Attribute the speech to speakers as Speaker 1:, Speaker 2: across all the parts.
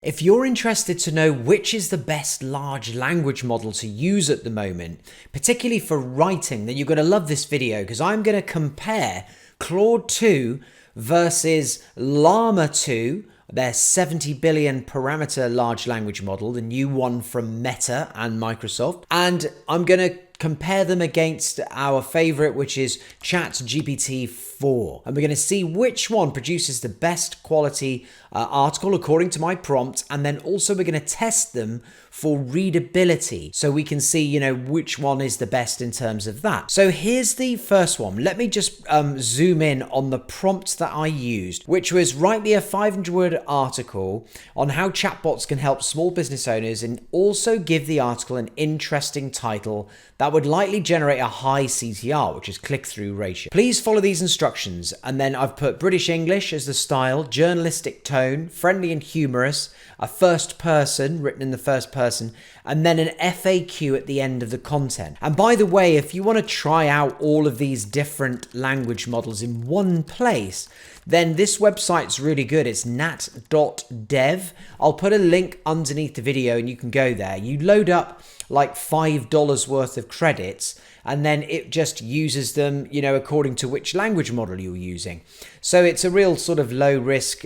Speaker 1: If you're interested to know which is the best large language model to use at the moment, particularly for writing, then you're going to love this video because I'm going to compare Claude 2 versus Llama 2, their 70 billion parameter large language model, the new one from Meta and Microsoft. And I'm going to compare them against our favorite, which is chatgpt-4. And we're going to see which one produces the best quality article according to my prompt. And then also we're going to test them for readability so we can see, which one is the best in terms of that. So here's the first one. Let me just zoom in on the prompt that I used, which was write me a 500-word article on how chatbots can help small business owners, and also give the article an interesting title that would likely generate a high CTR, which is click-through ratio. Please follow these instructions. And then I've put British English as the style, journalistic tone, friendly and humorous, a first person, written in the first person, and then an FAQ at the end of the content. And by the way, if you want to try out all of these different language models in one place, then this website's really good. It's nat.dev. I'll put a link underneath the video and you can go there. You load up like $5 worth of credits, and then it just uses them, according to which language model you're using. So it's a real sort of low risk,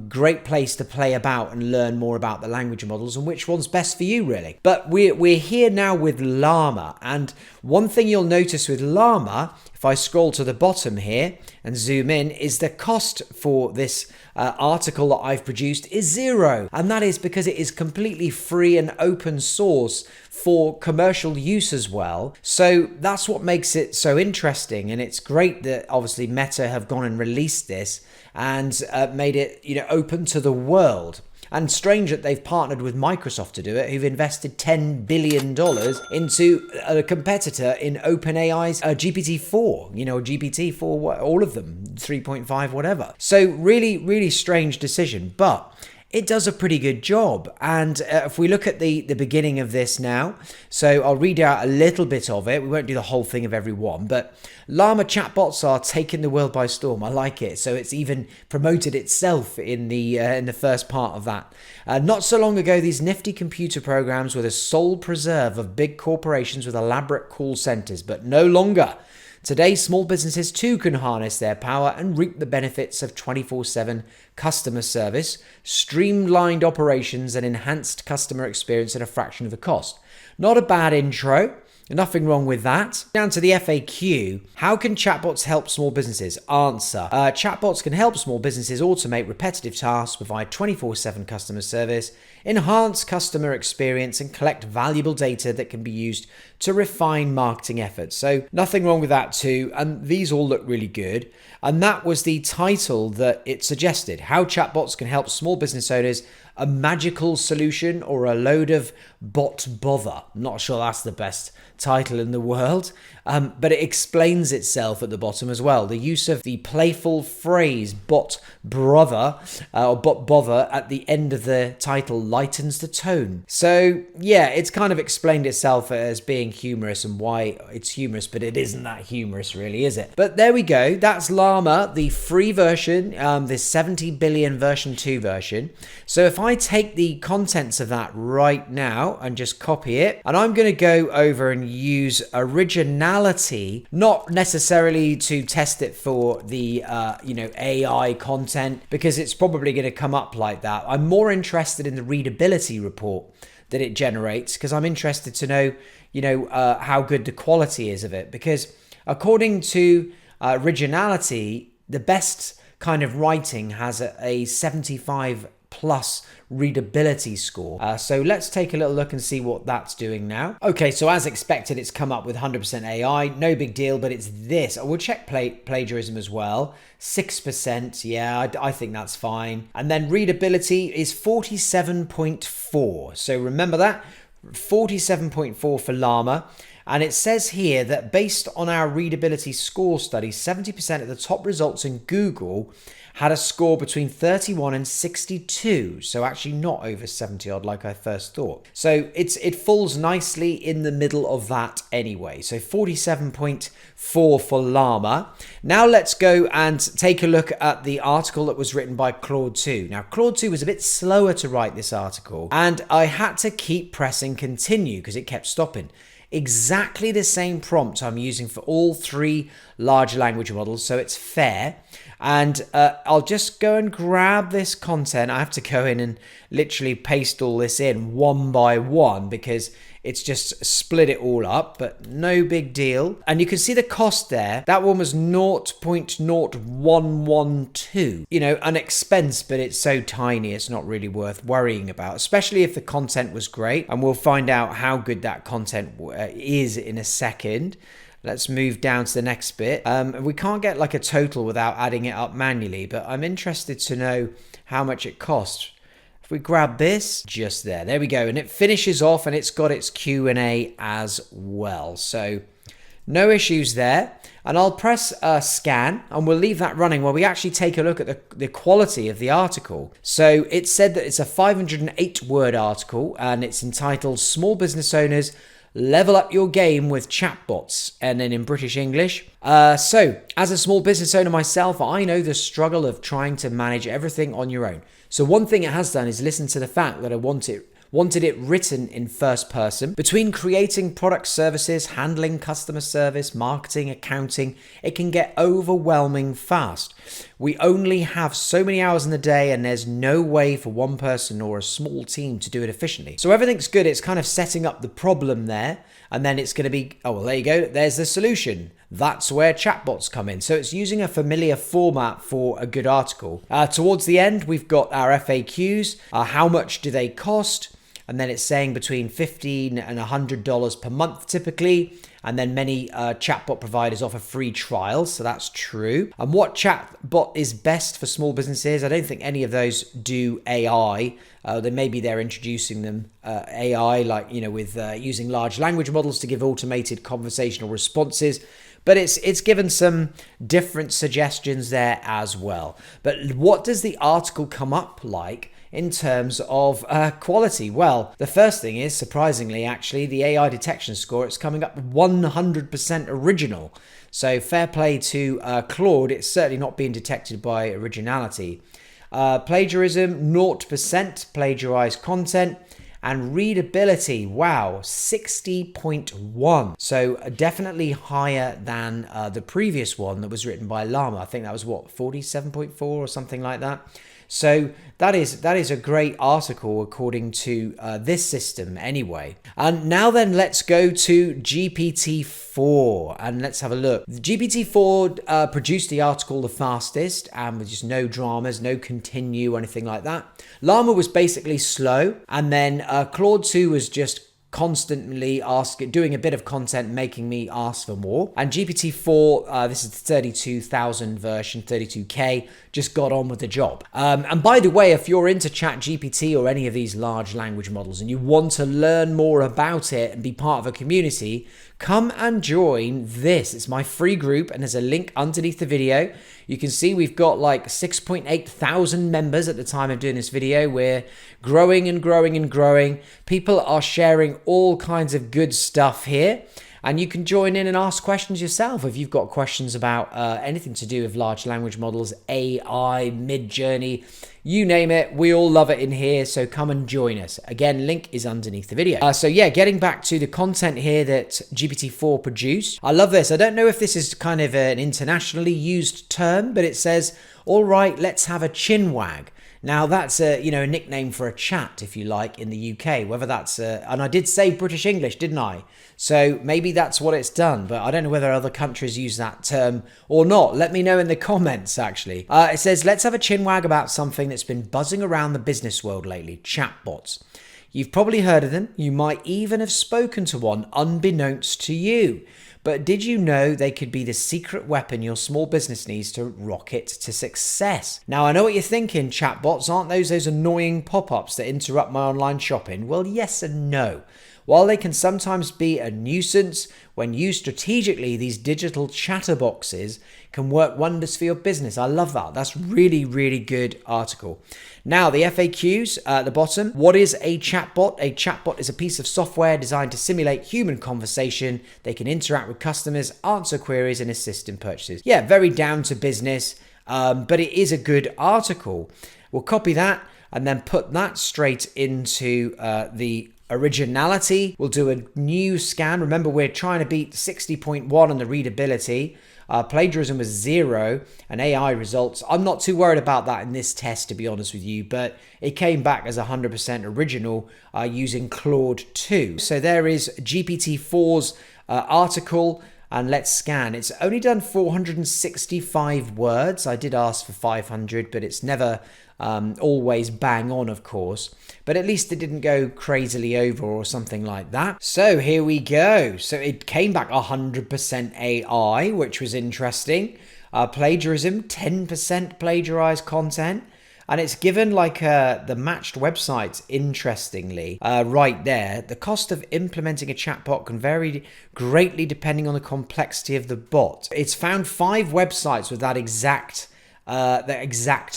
Speaker 1: great place to play about and learn more about the language models and which one's best for you, really. But we're here now with Llama. And one thing you'll notice with Llama, if I scroll to the bottom here and zoom in, is the cost for this article that I've produced is zero. And that is because it is completely free and open source for commercial use as well. So that's what makes it so interesting. And it's great that obviously Meta have gone and released this and made it, open to the world. And strange that they've partnered with Microsoft to do it, who've invested $10 billion into a competitor in OpenAI's GPT-4, GPT-4, all of them, 3.5, whatever. So really, really strange decision, but it does a pretty good job. And if we look at the beginning of this now, so I'll read out a little bit of it. We won't do the whole thing of every one, but Llama chatbots are taking the world by storm. I like it. So it's even promoted itself in the first part of that. Not so long ago, these nifty computer programs were the sole preserve of big corporations with elaborate call centers, but no longer. Today, small businesses too can harness their power and reap the benefits of 24/7 customer service, streamlined operations, and enhanced customer experience at a fraction of the cost. Not a bad intro. Nothing wrong with that. Down to the FAQ. How can chatbots help small businesses? Answer. Chatbots can help small businesses automate repetitive tasks, provide 24/7 customer service, enhance customer experience, and collect valuable data that can be used to refine marketing efforts. So nothing wrong with that too. And these all look really good. And that was the title that it suggested. How chatbots can help small business owners. A magical solution or a load of bot bother. I'm not sure that's the best title in the world, but it explains itself at the bottom as well. The use of the playful phrase bot brother or bot bother at the end of the title lightens the tone. So yeah, it's kind of explained itself as being humorous and why it's humorous, but it isn't that humorous really, is it? But there we go. That's Llama, the free version, the 70 billion version 2 version. So if I take the contents of that right now and just copy it, and I'm going to go over and use originality, not necessarily to test it for the AI content, because it's probably going to come up like that. I'm more interested in the readability report that it generates, because I'm interested to know how good the quality is of it, because according to originality, the best kind of writing has a 75 plus readability score. So let's take a little look and see what that's doing now. Okay, so as expected, it's come up with 100% AI. No big deal, but it's this. We'll check plagiarism as well. 6%. Yeah, I think that's fine. And then readability is 47.4. So remember that. 47.4 for Llama. And it says here that based on our readability score study, 70% of the top results in Google had a score between 31 and 62. So actually not over 70 odd like I first thought. So it falls nicely in the middle of that anyway. So 47.4 for Llama. Now let's go and take a look at the article that was written by Claude 2. Now Claude 2 was a bit slower to write this article, and I had to keep pressing continue because it kept stopping. Exactly the same prompt I'm using for all three large language models, so it's fair. And I'll just go and grab this content. I have to go in and literally paste all this in one by one because it's just split it all up, but no big deal. And you can see the cost there. That one was 0.0112. You know, an expense, but it's so tiny, it's not really worth worrying about, especially if the content was great. And we'll find out how good that content is in a second. Let's move down to the next bit. We can't get like a total without adding it up manually, but I'm interested to know how much it costs. If we grab this, just there we go. And it finishes off and it's got its Q&A as well. So no issues there. And I'll press scan and we'll leave that running while we actually take a look at the quality of the article. So it said that it's a 508 word article and it's entitled Small Business Owners Level Up Your Game with Chatbots, and then in British English. So, as a small business owner myself, I know the struggle of trying to manage everything on your own. So one thing it has done is listen to the fact that I wanted it written in first person. Between creating product services, handling customer service, marketing, accounting, it can get overwhelming fast. We only have so many hours in the day and there's no way for one person or a small team to do it efficiently. So everything's good. It's kind of setting up the problem there, and then it's going to be, oh, well, there you go. There's the solution. That's where chatbots come in. So it's using a familiar format for a good article. Towards the end, we've got our FAQs. How much do they cost? And then it's saying between $15 and $100 per month typically. And then many chatbot providers offer free trials, so that's true. And what chatbot is best for small businesses? I don't think any of those do AI. Maybe they're introducing them AI, like, you know, with using large language models to give automated conversational responses. But it's given some different suggestions there as well. But what does the article come up like in terms of quality? Well, the first thing is, surprisingly, actually, the AI detection score, it's coming up 100% original. So fair play to Claude. It's certainly not being detected by originality. Plagiarism, 0% plagiarized content. And readability, wow, 60.1. So definitely higher than the previous one that was written by Llama. I think that was what, 47.4 or something like that. So that is a great article according to this system anyway. And now then, let's go to GPT-4 and let's have a look. GPT-4 produced the article the fastest and with just no dramas, no continue or anything like that. Llama was basically slow, and then Claude 2 was just constantly doing a bit of content, making me ask for more. And GPT-4, this is the 32,000 version, 32K, just got on with the job. And by the way, if you're into ChatGPT or any of these large language models and you want to learn more about it and be part of a community, come and join this. It's my free group and there's a link underneath the video. You can see we've got like 6.8 thousand members at the time of doing this video. We're growing and growing and growing. People are sharing all kinds of good stuff here. And you can join in and ask questions yourself if you've got questions about anything to do with large language models, AI, Mid-Journey, you name it. We all love it in here, so come and join us. Again, link is underneath the video. So yeah, getting back to the content here that GPT-4 produced. I love this. I don't know if this is kind of an internationally used term, but it says, all right, let's have a chin wag. Now that's a nickname for a chat, if you like, in the UK, whether that's and I did say British English, didn't I? So maybe that's what it's done, but I don't know whether other countries use that term or not. Let me know in the comments, actually. It says, let's have a chinwag about something that's been buzzing around the business world lately, chatbots. You've probably heard of them. You might even have spoken to one unbeknownst to you. But did you know they could be the secret weapon your small business needs to rocket to success? Now, I know what you're thinking, chatbots, aren't those annoying pop-ups that interrupt my online shopping? Well, yes and no. While they can sometimes be a nuisance, when used strategically, these digital chatterboxes can work wonders for your business. I love that. That's really, really good article. Now, the FAQs at the bottom. What is a chatbot? A chatbot is a piece of software designed to simulate human conversation. They can interact with customers, answer queries, and assist in purchases. Yeah, very down to business, but it is a good article. We'll copy that and then put that straight into the originality. We'll do a new scan. Remember, we're trying to beat 60.1 on the readability. Plagiarism was 0 and AI results. I'm not too worried about that in this test, to be honest with you, but it came back as 100% original using Claude 2. So there is GPT-4's article. And let's scan. It's only done 465 words. I did ask for 500, but it's never always bang on, of course. But at least it didn't go crazily over or something like that. So here we go. So it came back 100% AI, which was interesting. Plagiarism, 10% plagiarized content. And it's given like the matched websites, interestingly, right there. The cost of implementing a chatbot can vary greatly depending on the complexity of the bot. It's found 5 websites with that exact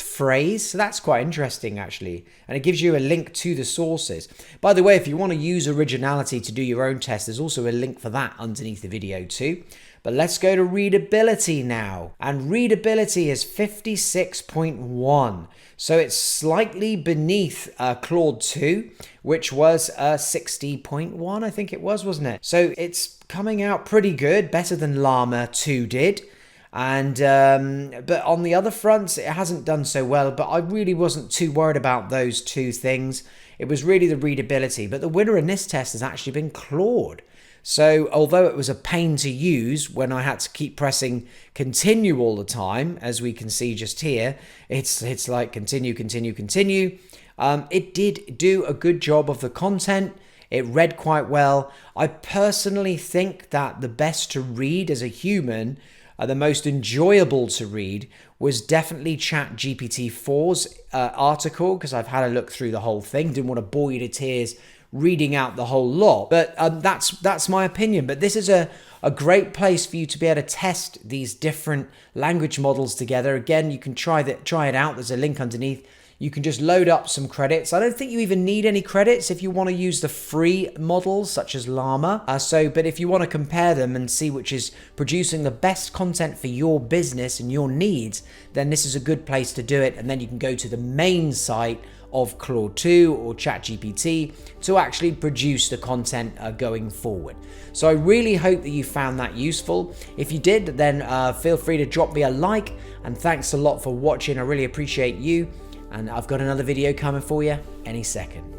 Speaker 1: phrase. So that's quite interesting, actually. And it gives you a link to the sources. By the way, if you want to use originality to do your own test, there's also a link for that underneath the video too. But let's go to readability now. And readability is 56.1. So it's slightly beneath Claude 2, which was 60.1, I think it was, wasn't it? So it's coming out pretty good, better than Llama 2 did. And but on the other fronts, it hasn't done so well. But I really wasn't too worried about those two things. It was really the readability. But the winner in this test has actually been Claude. So although it was a pain to use when I had to keep pressing continue all the time, as we can see just here, it's like continue, continue, continue. It did do a good job of the content. It read quite well. I personally think that the best to read as a human, the most enjoyable to read, was definitely chatgpt-4's article, because I've had a look through the whole thing. Didn't want to bore you to tears reading out the whole lot, but that's my opinion. But this is a great place for you to be able to test these different language models together. Again, you can try it out. There's a link underneath. You can just load up some credits. I don't think you even need any credits if you want to use the free models such as Llama. But if you want to compare them and see which is producing the best content for your business and your needs, then this is a good place to do it. And then you can go to the main site of Claude 2 or ChatGPT to actually produce the content going forward. So I really hope that you found that useful. If you did, then feel free to drop me a like, and thanks a lot for watching. I really appreciate you, and I've got another video coming for you any second.